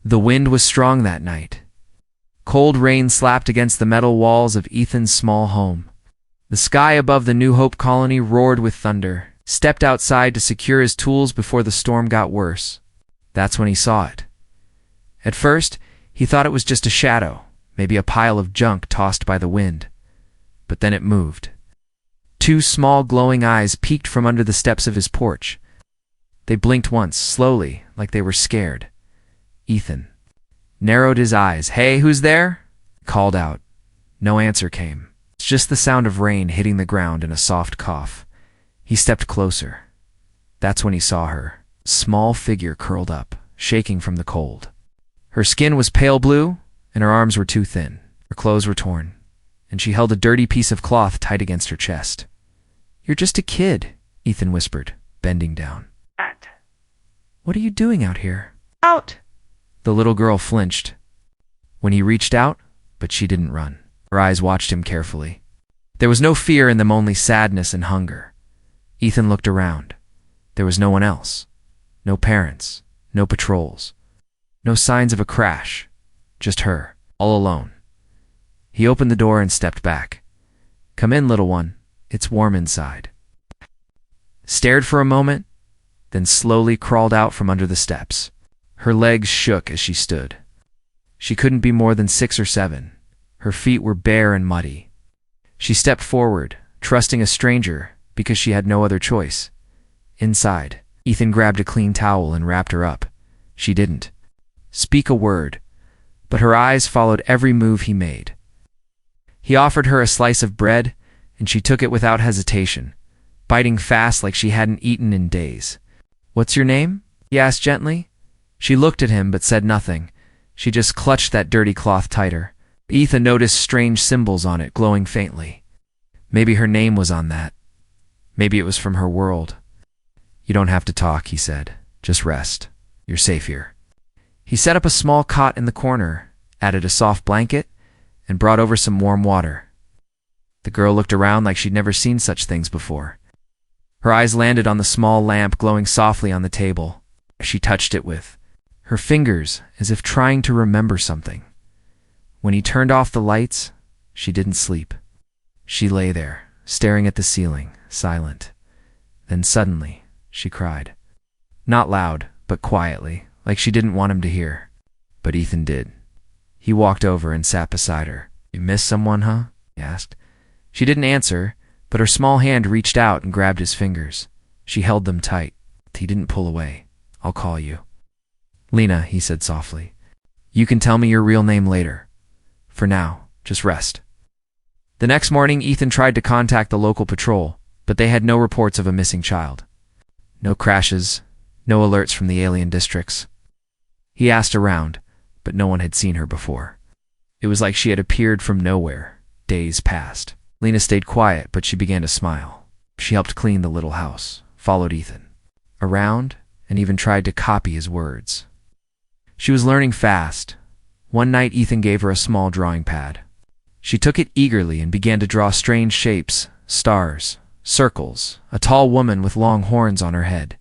The wind was strong that night. Cold rain slapped against the metal walls of Ethan's small home. The sky above the New Hope colony roared with thunder. Stepped outside to secure his tools before the storm got worse. That's when he saw it. At first, he thought it was just a shadow, maybe a pile of junk tossed by the wind. But then it moved. Two small glowing eyes peeked from under the steps of his porch. They blinked once, slowly, like they were scared. Ethan narrowed his eyes. "Hey, who's there?" called out. No answer came. It's just the sound of rain hitting the ground and a soft cough. He stepped closer. That's when he saw her, small figure curled up, shaking from the cold. Her skin was pale blue, and her arms were too thin. Her clothes were torn, and she held a dirty piece of cloth tight against her chest. "You're just a kid," Ethan whispered, bending down. Out. "What are you doing out here?" Out. The little girl flinched when he reached out, but she didn't run. Her eyes watched him carefully. There was no fear in them, only sadness and hunger. Ethan looked around. There was no one else. No parents. No patrols. No signs of a crash. Just her, all alone. He opened the door and stepped back. "Come in, little one. It's warm inside." Stared for a moment, then slowly crawled out from under the steps. Her legs shook as she stood. She couldn't be more than 6 or 7. Her feet were bare and muddy. She stepped forward, trusting a stranger, because she had no other choice. Inside, Ethan grabbed a clean towel and wrapped her up. She didn't speak a word, but her eyes followed every move he made. He offered her a slice of bread, and she took it without hesitation, biting fast like she hadn't eaten in days. "What's your name?" he asked gently. She looked at him but said nothing. She just clutched that dirty cloth tighter. Ethan noticed strange symbols on it, glowing faintly. Maybe her name was on that. Maybe it was from her world. "You don't have to talk," he said. "Just rest. You're safe here." He set up a small cot in the corner, added a soft blanket, and brought over some warm water. The girl looked around like she'd never seen such things before. Her eyes landed on the small lamp glowing softly on the table. She touched it with her fingers, as if trying to remember something. When he turned off the lights, she didn't sleep. She lay there, staring at the ceiling, silent. Then suddenly, she cried. Not loud, but quietly, like she didn't want him to hear. But Ethan did. He walked over and sat beside her. "You miss someone, huh?" he asked. She didn't answer, but her small hand reached out and grabbed his fingers. She held them tight. He didn't pull away. "I'll call you." "Lena," he said softly. "You can tell me your real name later. For now, just rest." The next morning, Ethan tried to contact the local patrol, but they had no reports of a missing child. No crashes, no alerts from the alien districts. He asked around, but no one had seen her before. It was like she had appeared from nowhere. Days passed. Lena stayed quiet, but she began to smile. She helped clean the little house, followed Ethan around, and even tried to copy his words. She was learning fast. One night, Ethan gave her a small drawing pad. She took it eagerly and began to draw strange shapes, stars, circles, a tall woman with long horns on her head.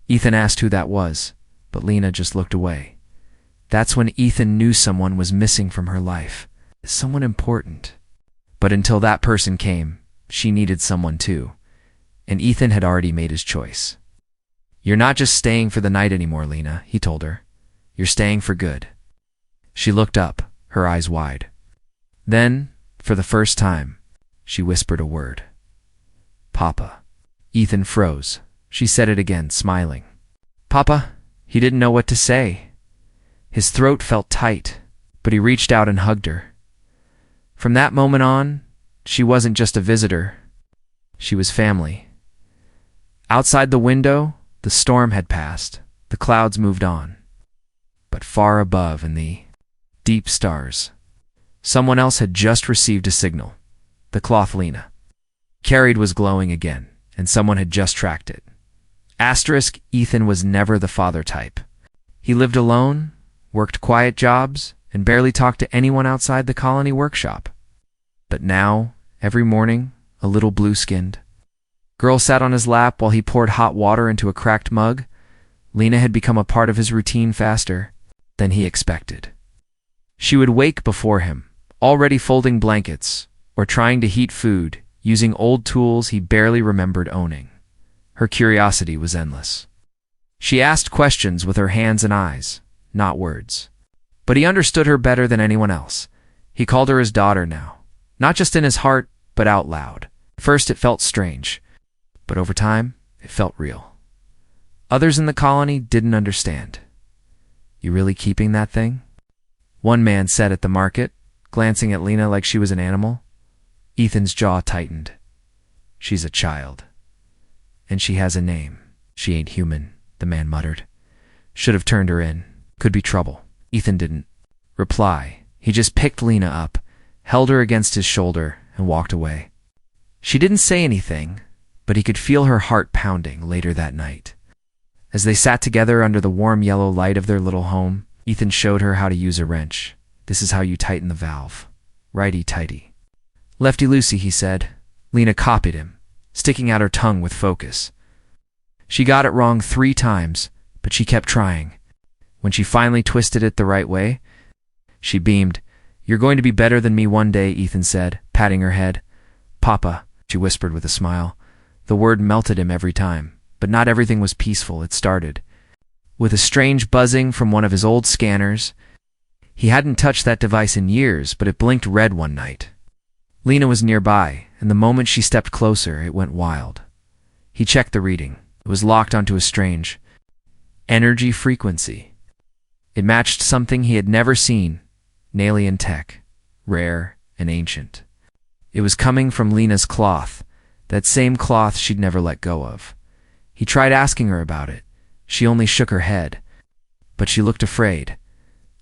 Ethan asked who that was, but Lena just looked away. That's when Ethan knew someone was missing from her life, someone important. But until that person came, she needed someone too, and Ethan had already made his choice. "You're not just staying for the night anymore, Lena," he told her. "You're staying for good." She looked up, her eyes wide. Then, for the first time, she whispered a word. "Papa." Ethan froze. She said it again, smiling. "Papa?" He didn't know what to say. His throat felt tight, but he reached out and hugged her. From that moment on, she wasn't just a visitor. She was family. Outside the window, the storm had passed. The clouds moved on. But far above in the deep stars, someone else had just received a signal. The cloth Lena carried was glowing again, and someone had just tracked it. Asterisk, Ethan was never the father type. He lived alone, worked quiet jobs, and barely talked to anyone outside the colony workshop. But now, every morning, a little blue-skinned girl sat on his lap while he poured hot water into a cracked mug. Lena had become a part of his routine faster. than he expected. She would wake before him, already folding blankets or trying to heat food using old tools he barely remembered owning. Her curiosity was endless. She asked questions with her hands and eyes, not words. But he understood her better than anyone else. He called her his daughter now, not just in his heart, but out loud. First it felt strange, but over time it felt real. Others in the colony didn't understand. "You really keeping that thing?" one man said at the market, glancing at Lena like she was an animal. Ethan's jaw tightened. "She's a child. And she has a name." "She ain't human," the man muttered. "Should have turned her in. Could be trouble." Ethan didn't reply. He just picked Lena up, held her against his shoulder, and walked away. She didn't say anything, but he could feel her heart pounding later that night. As they sat together under the warm yellow light of their little home, Ethan showed her how to use a wrench. "This is how you tighten the valve. Righty-tighty." "Lefty-loosey," he said. Lena copied him, sticking out her tongue with focus. She got it wrong 3 times, but she kept trying. When she finally twisted it the right way, she beamed. "You're going to be better than me one day," Ethan said, patting her head. "Papa," she whispered with a smile. The word melted him every time, but not everything was peaceful. It started with a strange buzzing from one of his old scanners. He hadn't touched that device in years, but it blinked red one night. Lena was nearby, and the moment she stepped closer, it went wild. He checked the reading. It was locked onto a strange energy frequency. It matched something he had never seen, an alien tech, rare and ancient. It was coming from Lena's cloth, that same cloth she'd never let go of. He tried asking her about it. She only shook her head, but she looked afraid.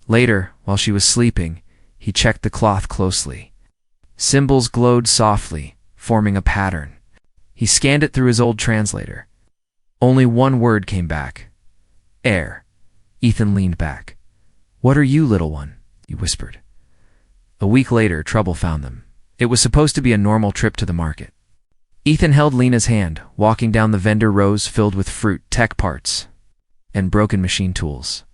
Later, while she was sleeping, he checked the cloth closely. Symbols glowed softly, forming a pattern. He scanned it through his old translator. Only one word came back. "Air." Ethan leaned back. "What are you, little one?" he whispered. A week later, trouble found them. It was supposed to be a normal trip to the market. Ethan held Lena's hand, walking down the vendor rows filled with fruit, tech parts, and broken machine tools.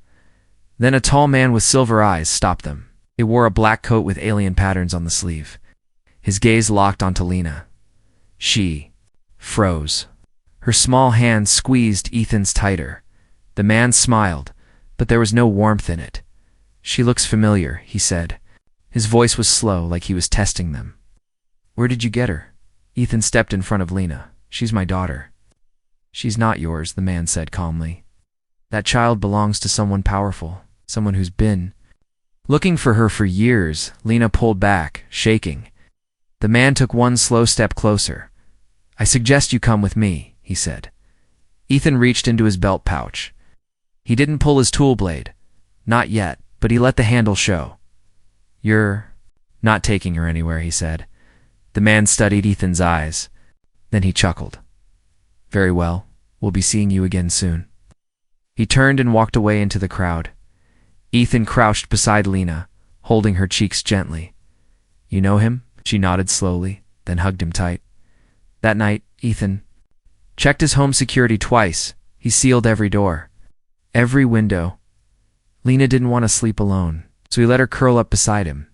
Then a tall man with silver eyes stopped them. He wore a black coat with alien patterns on the sleeve. His gaze locked onto Lena. She froze. Her small hand squeezed Ethan's tighter. The man smiled, but there was no warmth in it. "She looks familiar," he said. His voice was slow, like he was testing them. "Where did you get her?" Ethan stepped in front of Lena. "She's my daughter." "She's not yours," the man said calmly. "That child belongs to someone powerful, someone who's been looking for her for years." Lena pulled back, shaking. The man took one slow step closer. "I suggest you come with me," he said. Ethan reached into his belt pouch. He didn't pull his tool blade. Not yet, but he let the handle show. "You're not taking her anywhere," he said. The man studied Ethan's eyes. Then he chuckled. "Very well. We'll be seeing you again soon." He turned and walked away into the crowd. Ethan crouched beside Lena, holding her cheeks gently. "You know him?" She nodded slowly, then hugged him tight. That night, Ethan checked his home security twice. He sealed every door, every window. Lena didn't want to sleep alone, so he let her curl up beside him.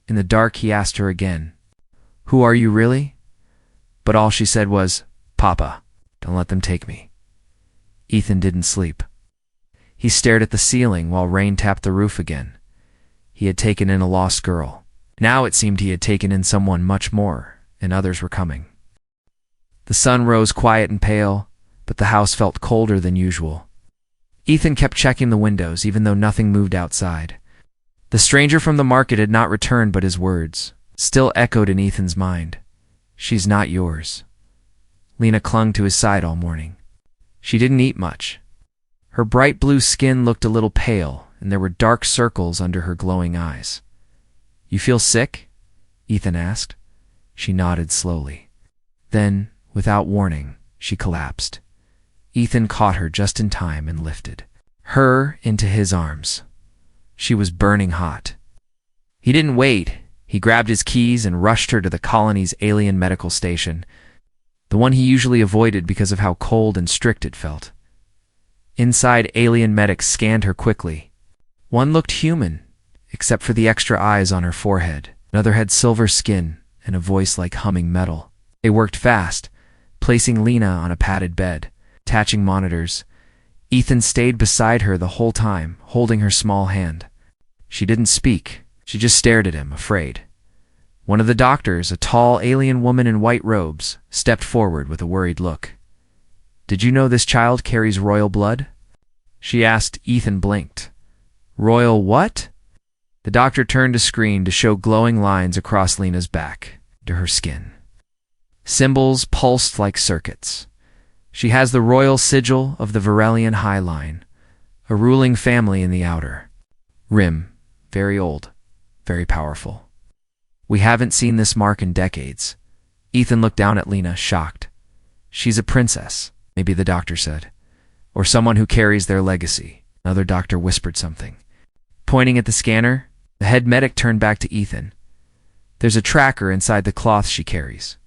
In the dark, he asked her again, "Who are you really?" But all she said was, "Papa, don't let them take me." Ethan didn't sleep. He stared at the ceiling while rain tapped the roof again. He had taken in a lost girl. Now it seemed he had taken in someone much more, and others were coming. The sun rose quiet and pale, but the house felt colder than usual. Ethan kept checking the windows, even though nothing moved outside. The stranger from the market had not returned, but his words still echoed in Ethan's mind. "She's not yours." Lena clung to his side all morning. She didn't eat much. Her bright blue skin looked a little pale, and there were dark circles under her glowing eyes. "You feel sick?" Ethan asked. She nodded slowly. Then, without warning, she collapsed. Ethan caught her just in time and lifted her into his arms. She was burning hot. He didn't wait. He grabbed his keys and rushed her to the colony's alien medical station, the one he usually avoided because of how cold and strict it felt. Inside, alien medics scanned her quickly. One looked human, except for the extra eyes on her forehead. Another had silver skin and a voice like humming metal. They worked fast, placing Lena on a padded bed, attaching monitors. Ethan stayed beside her the whole time, holding her small hand. She didn't speak. She just stared at him, afraid. One of the doctors, a tall alien woman in white robes, stepped forward with a worried look. "Did you know this child carries royal blood?" she asked. Ethan blinked. "Royal what?" The doctor turned a screen to show glowing lines across Lena's back, to her skin. Symbols pulsed like circuits. She has the royal sigil of the Varelian High Line, a ruling family in the outer rim, very old, very powerful. "We haven't seen this mark in decades." Ethan looked down at Lena, shocked. "She's a princess," maybe the doctor said, "or someone who carries their legacy." Another doctor whispered something. Pointing at the scanner, the head medic turned back to Ethan. "There's a tracker inside the cloth she carries.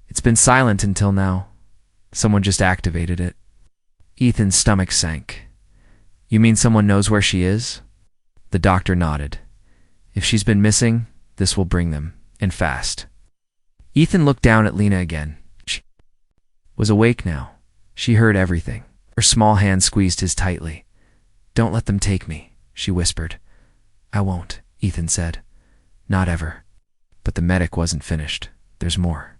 It's been silent until now. Someone just activated it." Ethan's stomach sank. "You mean someone knows where she is?" The doctor nodded. "If she's been missing, this will bring them, and fast." Ethan looked down at Lena again. She was awake now. She heard everything. Her small hand squeezed his tightly. "Don't let them take me," she whispered. "I won't," Ethan said. "Not ever." But the medic wasn't finished. "There's more.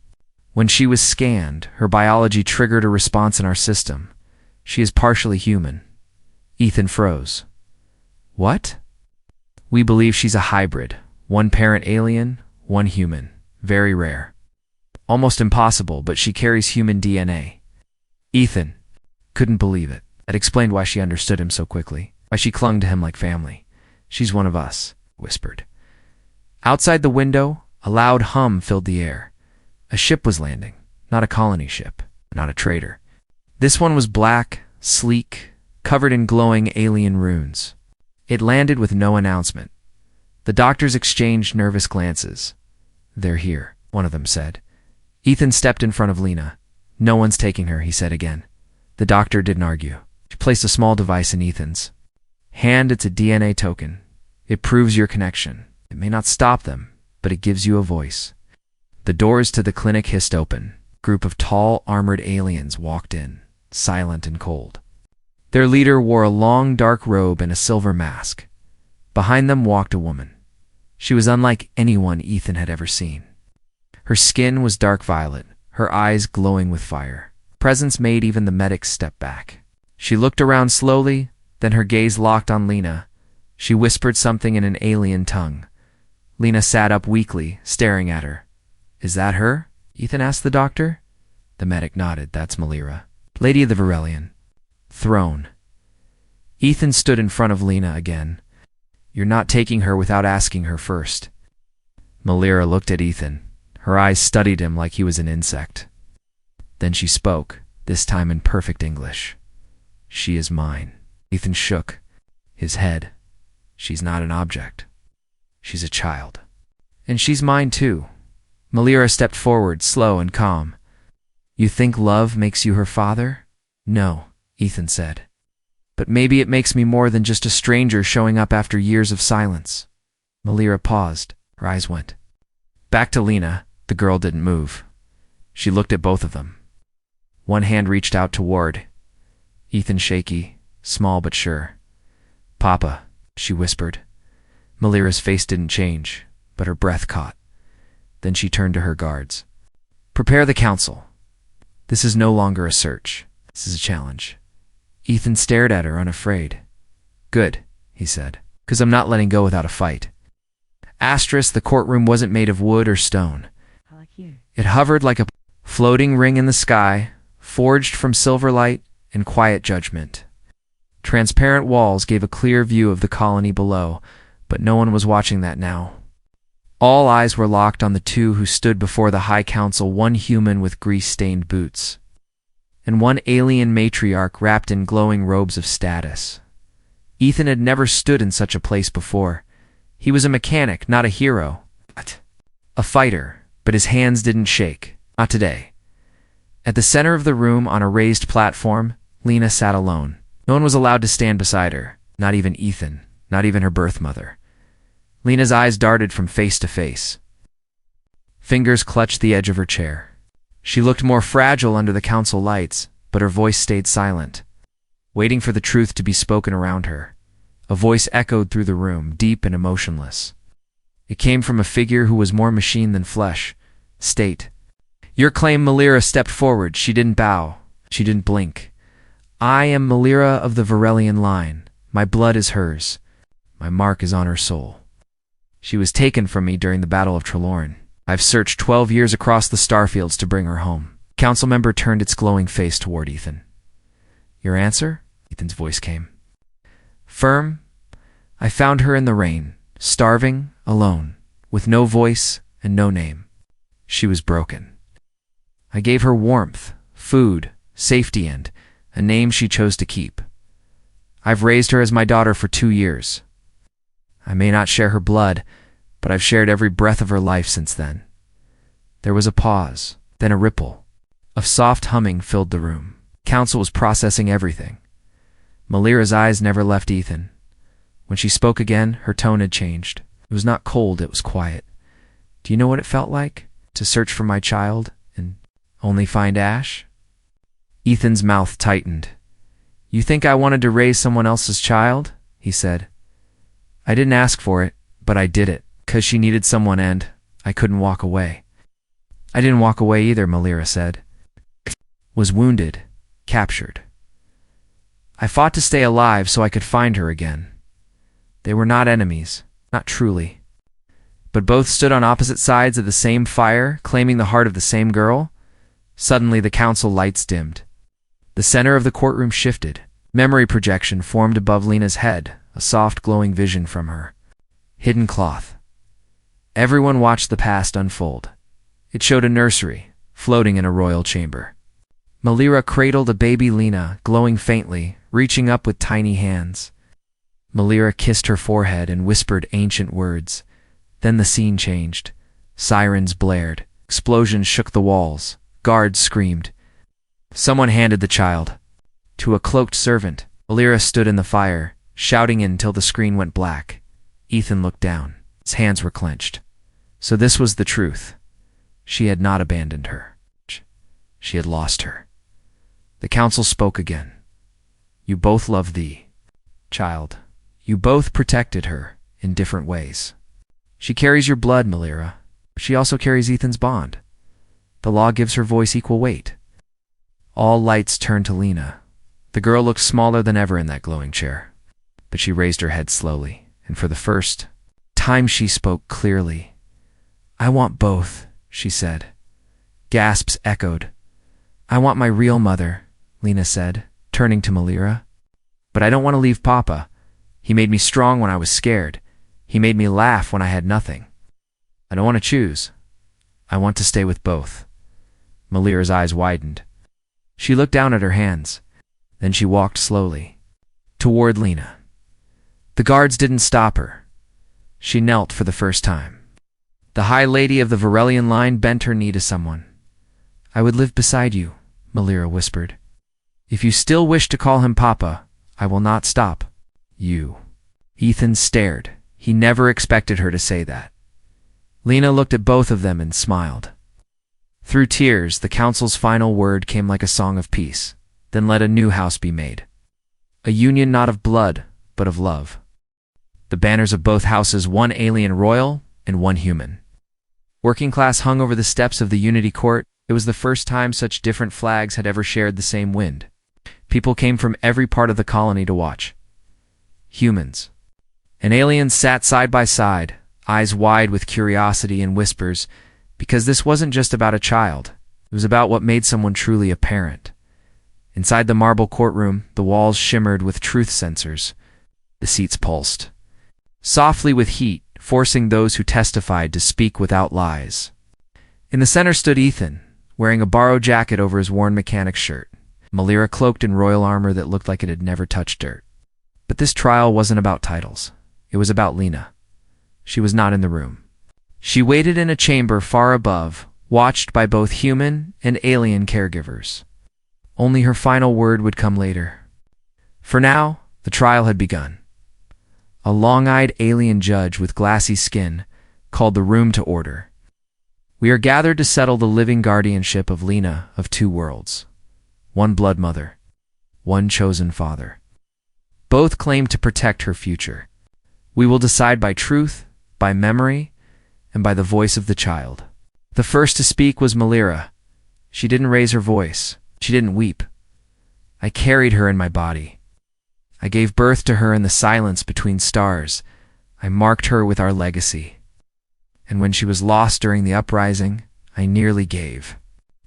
When she was scanned, her biology triggered a response in our system. She is partially human." Ethan froze. "What?" "We believe she's a hybrid. One parent alien, one human. Very rare. Almost impossible, but she carries human DNA." Ethan couldn't believe it. That explained why she understood him so quickly, why she clung to him like family. "She's one of us," whispered. Outside the window, a loud hum filled the air. A ship was landing, not a colony ship, not a trader. This one was black, sleek, covered in glowing alien runes. It landed with no announcement. The doctors exchanged nervous glances. "They're here," one of them said. Ethan stepped in front of Lena. "No one's taking her," he said again. The doctor didn't argue. She placed a small device in Ethan's hand. "It's a DNA token. It proves your connection. It may not stop them, but it gives you a voice." The doors to the clinic hissed open. A group of tall, armored aliens walked in, silent and cold. Their leader wore a long, dark robe and a silver mask. Behind them walked a woman. She was unlike anyone Ethan had ever seen. Her skin was dark violet, her eyes glowing with fire. Presence made even the medics step back. She looked around slowly, then her gaze locked on Lena. She whispered something in an alien tongue. Lena sat up weakly, staring at her. "Is that her?" Ethan asked the doctor. The medic nodded. "That's Malira, Lady of the Varelian Throne." Ethan stood in front of Lena again. "You're not taking her without asking her first." Malira looked at Ethan. Her eyes studied him like he was an insect. Then she spoke, this time in perfect English. "She is mine." Ethan shook his head. "She's not an object. She's a child. And she's mine too." Malira stepped forward, slow and calm. "You think love makes you her father?" "No," Ethan said. "But maybe it makes me more than just a stranger showing up after years of silence." Malira paused. Her eyes went back to Lena. The girl didn't move. She looked at both of them. One hand reached out toward Ethan, shaky, small but sure. "Papa," she whispered. Malira's face didn't change, but her breath caught. Then she turned to her guards. "Prepare the council. This is no longer a search. This is a challenge." Ethan stared at her, unafraid. "Good," he said, "'cause I'm not letting go without a fight." Asterisk, the courtroom wasn't made of wood or stone. It hovered like a floating ring in the sky, forged from silver light and quiet judgment. Transparent walls gave a clear view of the colony below, but no one was watching that now. All eyes were locked on the two who stood before the High Council, one human with grease-stained boots, and one alien matriarch wrapped in glowing robes of status. Ethan had never stood in such a place before. He was a mechanic, not a hero. A fighter, but his hands didn't shake. Not today. At the center of the room, on a raised platform, Lena sat alone. No one was allowed to stand beside her, not even Ethan, not even her birth mother. Lena's eyes darted from face to face. Fingers clutched the edge of her chair. She looked more fragile under the council lights, but her voice stayed silent, waiting for the truth to be spoken around her. A voice echoed through the room, deep and emotionless. It came from a figure who was more machine than flesh. State. Your claim. Melira stepped forward. She didn't bow. She didn't blink. I am Melira of the Varelian line. My blood is hers. My mark is on her soul. She was taken from me during the Battle of Trelorn. I've searched 12 years across the starfields to bring her home. Council member turned its glowing face toward Ethan. Your answer? Ethan's voice came. Firm. I found her in the rain, starving, alone, with no voice and no name. She was broken. I gave her warmth, food, safety, and a name she chose to keep. I've raised her as my daughter for 2 years. I may not share her blood, but I've shared every breath of her life since then. There was a pause, then a ripple. A soft humming filled the room. Council was processing everything. Melira's eyes never left Ethan. When she spoke again, her tone had changed. It was not cold, it was quiet. Do you know what it felt like? To search for my child and only find ash? Ethan's mouth tightened. You think I wanted to raise someone else's child? He said. I didn't ask for it, but I did it, 'cause she needed someone and I couldn't walk away. I didn't walk away either, Melira said. Was wounded, captured. I fought to stay alive so I could find her again. They were not enemies, not truly. But both stood on opposite sides of the same fire, claiming the heart of the same girl. Suddenly the council lights dimmed. The center of the courtroom shifted. Memory projection formed above Lena's head, a soft glowing vision from her. Hidden cloth. Everyone watched the past unfold. It showed a nursery, floating in a royal chamber. Melira cradled a baby Lena, glowing faintly, reaching up with tiny hands. Melira kissed her forehead and whispered ancient words. Then the scene changed. Sirens blared. Explosions shook the walls. Guards screamed. Someone handed the child to a cloaked servant. Melira stood in the fire, shouting until the screen went black. Ethan looked down. His hands were clenched. So this was the truth. She had not abandoned her. She had lost her. The council spoke again. You both loved the child. You both protected her in different ways. She carries your blood, Melira. She also carries Ethan's bond. The law gives her voice equal weight. All lights turned to Lena. The girl looked smaller than ever in that glowing chair. But she raised her head slowly, and for the first time she spoke clearly. I want both, she said. Gasps echoed. I want my real mother, Lena said, turning to Melira. But I don't want to leave Papa. He made me strong when I was scared. He made me laugh when I had nothing. I don't want to choose. I want to stay with both. Melira's eyes widened. She looked down at her hands. Then she walked slowly toward Lena. The guards didn't stop her. She knelt for the first time. The High Lady of the Varelian line bent her knee to someone. I would live beside you, Melira whispered. If you still wish to call him Papa, I will not stop. You. Ethan stared. He never expected her to say that. Lena looked at both of them and smiled. Through tears, the council's final word came like a song of peace. Then let a new house be made. A union not of blood, but of love. The banners of both houses, one alien royal and one human. Working class hung over the steps of the Unity Court. It was the first time such different flags had ever shared the same wind. People came from every part of the colony to watch. Humans and aliens sat side by side, eyes wide with curiosity and whispers, because this wasn't just about a child. It was about what made someone truly a parent. Inside the marble courtroom, the walls shimmered with truth sensors. The seats pulsed softly with heat, forcing those who testified to speak without lies. In the center stood Ethan, wearing a borrowed jacket over his worn mechanic's shirt. Melira cloaked in royal armor that looked like it had never touched dirt. But this trial wasn't about titles. It was about Lena. She was not in the room. She waited in a chamber far above, watched by both human and alien caregivers. Only her final word would come later. For now, the trial had begun. A long-eyed alien judge with glassy skin called the room to order. We are gathered to settle the living guardianship of Lena of two worlds. One blood mother, one chosen father. Both claim to protect her future. We will decide by truth, by memory, and by the voice of the child. The first to speak was Lena. She didn't raise her voice. She didn't weep. I carried her in my body. I gave birth to her in the silence between stars. I marked her with our legacy. And when she was lost during the uprising, I nearly gave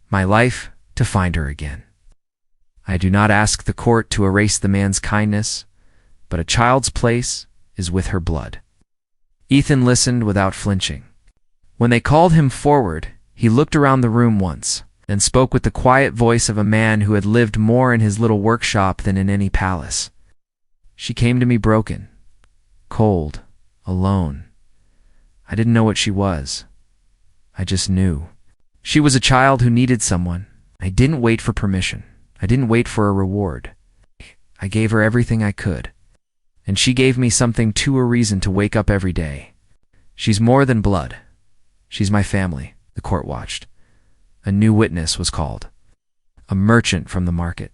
my life to find her again. I do not ask the court to erase the man's kindness, but a child's place is with her blood. Ethan listened without flinching. When they called him forward, he looked around the room once, and spoke with the quiet voice of a man who had lived more in his little workshop than in any palace. She came to me broken, cold, alone. I didn't know what she was. I just knew. She was a child who needed someone. I didn't wait for permission. I didn't wait for a reward. I gave her everything I could. And she gave me something to a reason to wake up every day. She's more than blood. She's my family, the court watched. A new witness was called. A merchant from the market.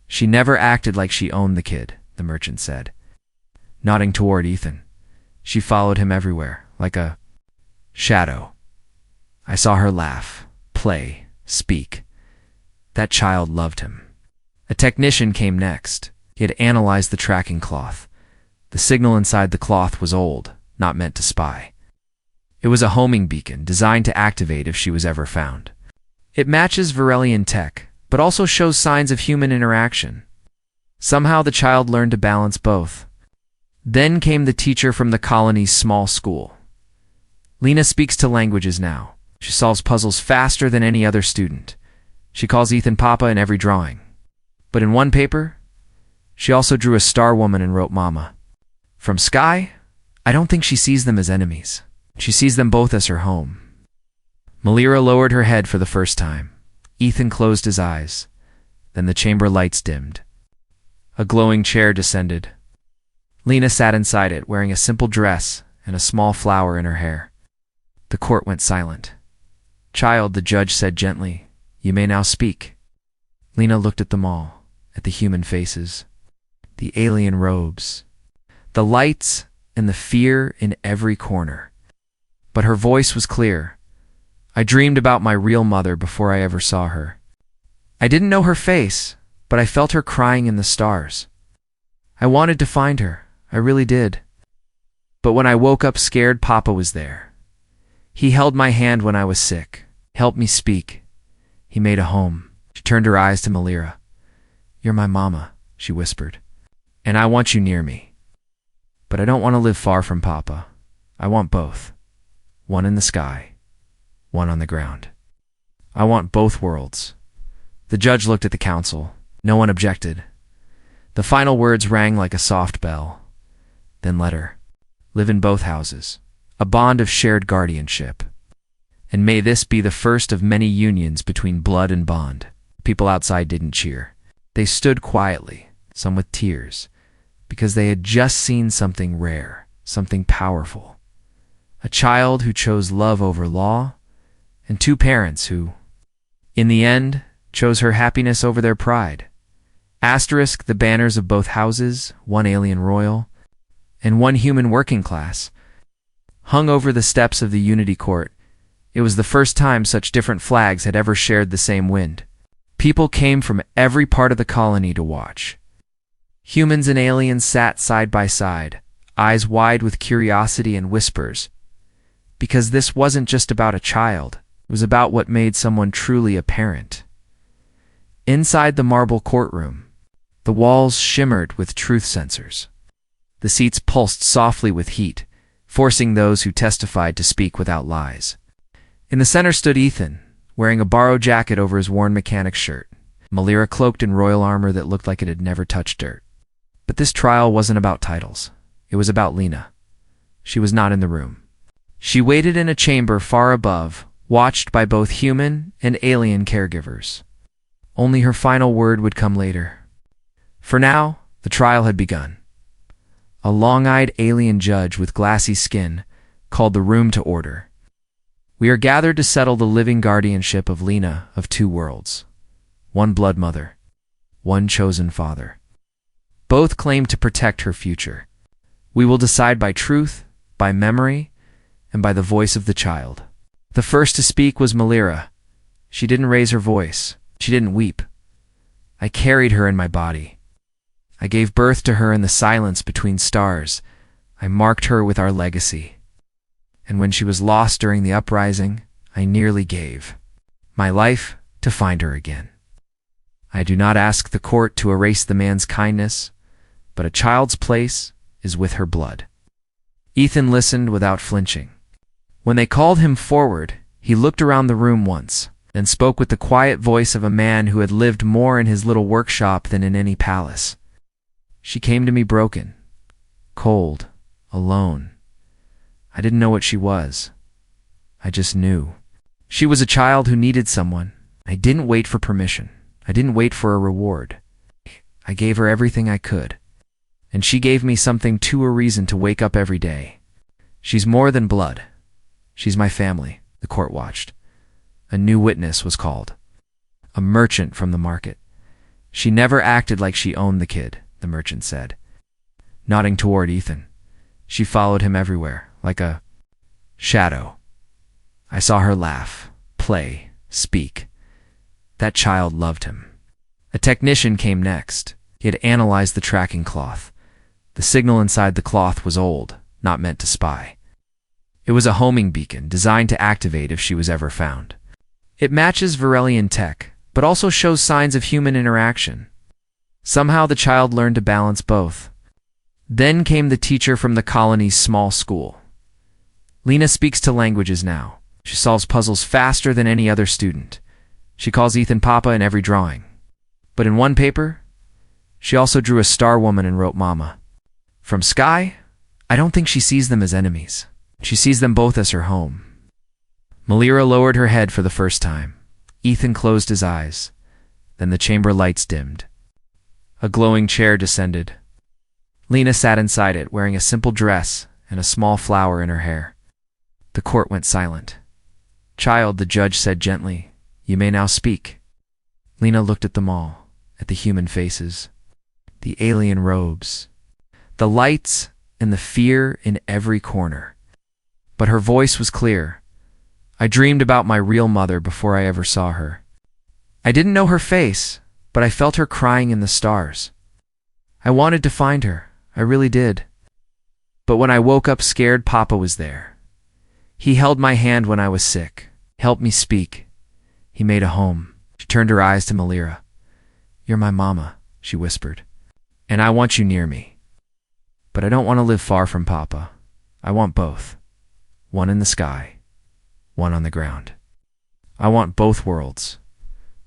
She never acted like she owned the kid, the merchant said. Nodding toward Ethan. She followed him everywhere, like a shadow. I saw her laugh, play, speak. That child loved him. A technician came next. He had analyzed the tracking cloth. The signal inside the cloth was old, not meant to spy. It was a homing beacon designed to activate if she was ever found. It matches Varelian tech, but also shows signs of human interaction. Somehow the child learned to balance both. Then came the teacher from the colony's small school. Lena speaks 2 languages now. She solves puzzles faster than any other student. She calls Ethan Papa in every drawing. But in one paper, she also drew a star woman and wrote Mama. From Sky, I don't think she sees them as enemies. She sees them both as her home. Lena lowered her head for the first time. Ethan closed his eyes. Then the chamber lights dimmed. A glowing chair descended. Lena sat inside it, wearing a simple dress and a small flower in her hair. The court went silent. Child, the judge said gently, you may now speak. Lena looked at them all, at the human faces, the alien robes, the lights, and the fear in every corner. But her voice was clear. I dreamed about my real mother before I ever saw her. I didn't know her face, but I felt her crying in the stars. I wanted to find her. I really did. But when I woke up scared, Papa was there. He held my hand when I was sick, helped me speak. He made a home. She turned her eyes to Lena. You're my mama, she whispered. And I want you near me. But I don't want to live far from Papa. I want both. One in the sky, one on the ground. I want both worlds. The judge looked at the council. No one objected. The final words rang like a soft bell. Then let her live in both houses, a bond of shared guardianship. And may this be the first of many unions between blood and bond. People outside didn't cheer. They stood quietly, some with tears, because they had just seen something rare, something powerful. A child who chose love over law, and 2 parents who, in the end, chose her happiness over their pride. Asterisk the banners of both houses, one alien royal, and one human working class, hung over the steps of the Unity Court. It was the first time such different flags had ever shared the same wind. People came from every part of the colony to watch. Humans and aliens sat side by side, eyes wide with curiosity and whispers. Because this wasn't just about a child, it was about what made someone truly a parent. Inside the marble courtroom, the walls shimmered with truth sensors. The seats pulsed softly with heat, forcing those who testified to speak without lies. In the center stood Ethan, wearing a borrowed jacket over his worn mechanic's shirt. Lena cloaked in royal armor that looked like it had never touched dirt. But this trial wasn't about titles. It was about Lena. She was not in the room. She waited in a chamber far above, watched by both human and alien caregivers. Only her final word would come later. For now, the trial had begun. A long-eyed alien judge with glassy skin called the room to order. We are gathered to settle the living guardianship of Lena of two worlds. One blood mother, one chosen father. Both claim to protect her future. We will decide by truth, by memory, and by the voice of the child. The first to speak was Melira. She didn't raise her voice. She didn't weep. I carried her in my body. I gave birth to her in the silence between stars. I marked her with our legacy. And when she was lost during the uprising, I nearly gave my life to find her again. I do not ask the court to erase the man's kindness, but a child's place is with her blood. Ethan listened without flinching. When they called him forward, he looked around the room once, then spoke with the quiet voice of a man who had lived more in his little workshop than in any palace. She came to me broken, cold, alone. I didn't know what she was. I just knew. She was a child who needed someone. I didn't wait for permission. I didn't wait for a reward. I gave her everything I could. And she gave me something to a reason to wake up every day. She's more than blood. She's my family, the court watched. A new witness was called. A merchant from the market. She never acted like she owned the kid, the merchant said, nodding toward Ethan. She followed him everywhere, like a shadow. I saw her laugh, play, speak. That child loved him. A technician came next. He had analyzed the tracking cloth. The signal inside the cloth was old, not meant to spy. It was a homing beacon designed to activate if she was ever found. It matches Varelian tech, but also shows signs of human interaction. Somehow the child learned to balance both. Then came the teacher from the colony's small school. Lena speaks 2 languages now. She solves puzzles faster than any other student. She calls Ethan Papa in every drawing. But in one paper, she also drew a star woman and wrote Mama. From Sky, I don't think she sees them as enemies. She sees them both as her home. Melira lowered her head for the first time. Ethan closed his eyes. Then the chamber lights dimmed. A glowing chair descended. Lena sat inside it, wearing a simple dress and a small flower in her hair. The court went silent. Child, the judge said gently, you may now speak. Lena looked at them all, at the human faces, the alien robes, the lights, and the fear in every corner. But her voice was clear. I dreamed about my real mother before I ever saw her. I didn't know her face, but I felt her crying in the stars. I wanted to find her. I really did. But when I woke up scared, Papa was there. He held my hand when I was sick, helped me speak. He made a home. She turned her eyes to Melira. You're my mama, she whispered, and I want you near me. But I don't want to live far from Papa. I want both. One in the sky, one on the ground. I want both worlds.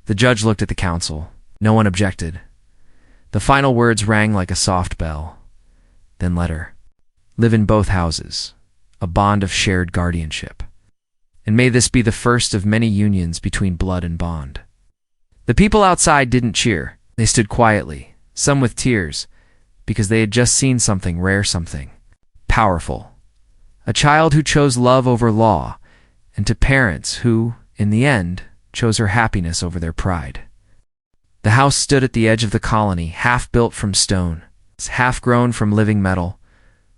The judge looked at the council. No one objected. The final words rang like a soft bell. Then let her live in both houses, a bond of shared guardianship. And may this be the first of many unions between blood and bond. The people outside didn't cheer. They stood quietly, some with tears, because they had just seen something rare, something powerful. A child who chose love over law, and to parents who, in the end, chose her happiness over their pride. The house stood at the edge of the colony, half built from stone, half grown from living metal.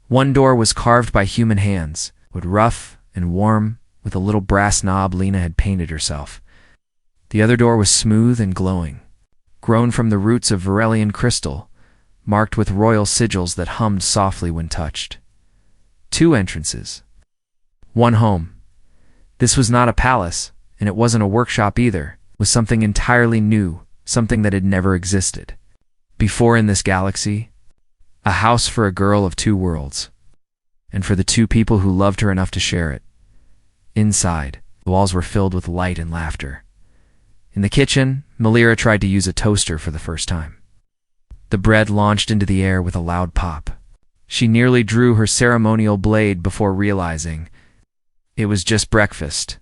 One door was carved by human hands, wood rough and warm, with a little brass knob Lena had painted herself. The other door was smooth and glowing, grown from the roots of Varelian crystal, marked with royal sigils that hummed softly when touched. 2 entrances. 1 home. This was not a palace, and it wasn't a workshop either. It was something entirely new, something that had never existed before in this galaxy. A house for a girl of 2 worlds, and for the 2 people who loved her enough to share it. Inside, the walls were filled with light and laughter. In the kitchen, Melira tried to use a toaster for the first time. The bread launched into the air with a loud pop. She nearly drew her ceremonial blade before realizing it was just breakfast.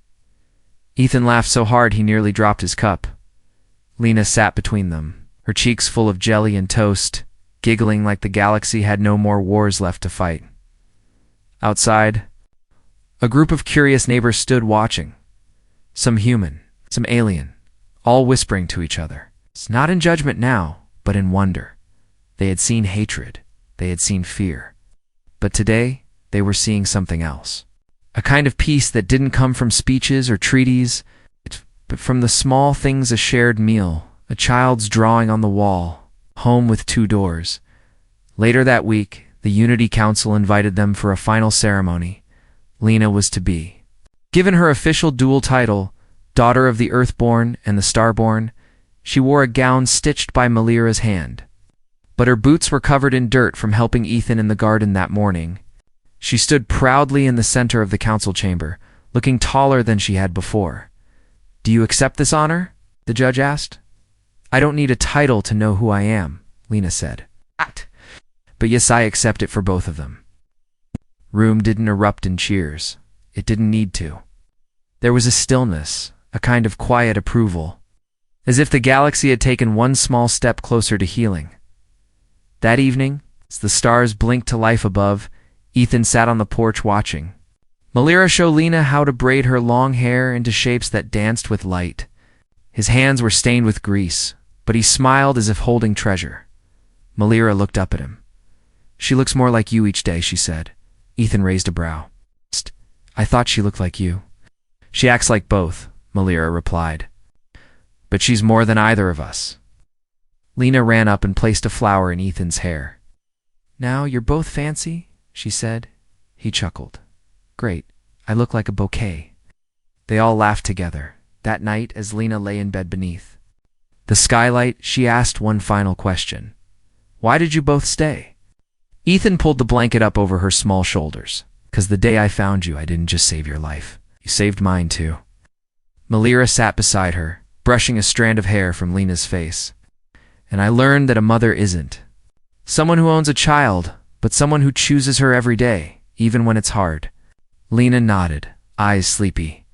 Ethan laughed so hard he nearly dropped his cup. Lena sat between them, her cheeks full of jelly and toast. giggling like the galaxy had no more wars left to fight. Outside, a group of curious neighbors stood watching. Some human, some alien, all whispering to each other. It's not in judgment now, but in wonder. They had seen hatred. They had seen fear. But today, they were seeing something else. A kind of peace that didn't come from speeches or treaties, but from the small things: a shared meal, a child's drawing on the wall, home with 2 doors. Later that week, the Unity Council invited them for a final ceremony. Lena was to be given her official dual title, Daughter of the Earthborn and the Starborn. She wore a gown stitched by Malira's hand, but her boots were covered in dirt from helping Ethan in the garden that morning. She stood proudly in the center of the council chamber, looking taller than she had before. "Do you accept this honor?" the judge asked. "I don't need a title to know who I am," Lena said. "But yes, I accept it for both of them." Room didn't erupt in cheers. It didn't need to. There was a stillness, a kind of quiet approval, as if the galaxy had taken one small step closer to healing. That evening, as the stars blinked to life above, Ethan sat on the porch watching. Malira showed Lena how to braid her long hair into shapes that danced with light. His hands were stained with grease, but he smiled as if holding treasure. Malira looked up at him. "She looks more like you each day," she said. Ethan raised a brow. "I thought she looked like you." "She acts like both," Malira replied. "But she's more than either of us." Lena ran up and placed a flower in Ethan's hair. "Now you're both fancy," she said. He chuckled. "Great, I look like a bouquet." They all laughed together. That night, as Lena lay in bed beneath the skylight, she asked one final question. "Why did you both stay?" Ethan pulled the blanket up over her small shoulders. "'Cause the day I found you, I didn't just save your life. You saved mine, too." Malira sat beside her, brushing a strand of hair from Lena's face. "And I learned that a mother isn't someone who owns a child, but someone who chooses her every day, even when it's hard." Lena nodded, eyes sleepy.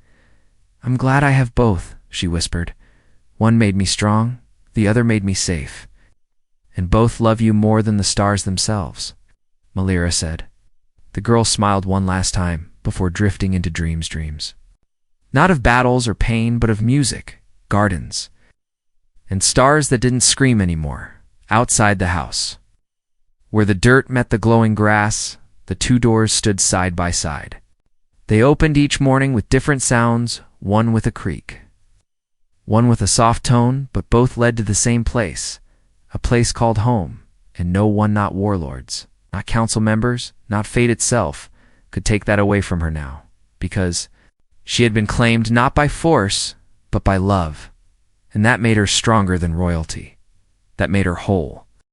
"I'm glad I have both," she whispered. "One made me strong, the other made me safe. And both love you more than the stars themselves," Malira said. The girl smiled one last time before drifting into dreams. Not of battles or pain, but of music, gardens, and stars that didn't scream anymore, outside the house. Where the dirt met the glowing grass, the 2 doors stood side by side. They opened each morning with different sounds, one with a creak, one with a soft tone, but both led to the same place, a place called home, and no one, not warlords, not council members, not fate itself, could take that away from her now, because she had been claimed not by force, but by love, and that made her stronger than royalty. That made her whole.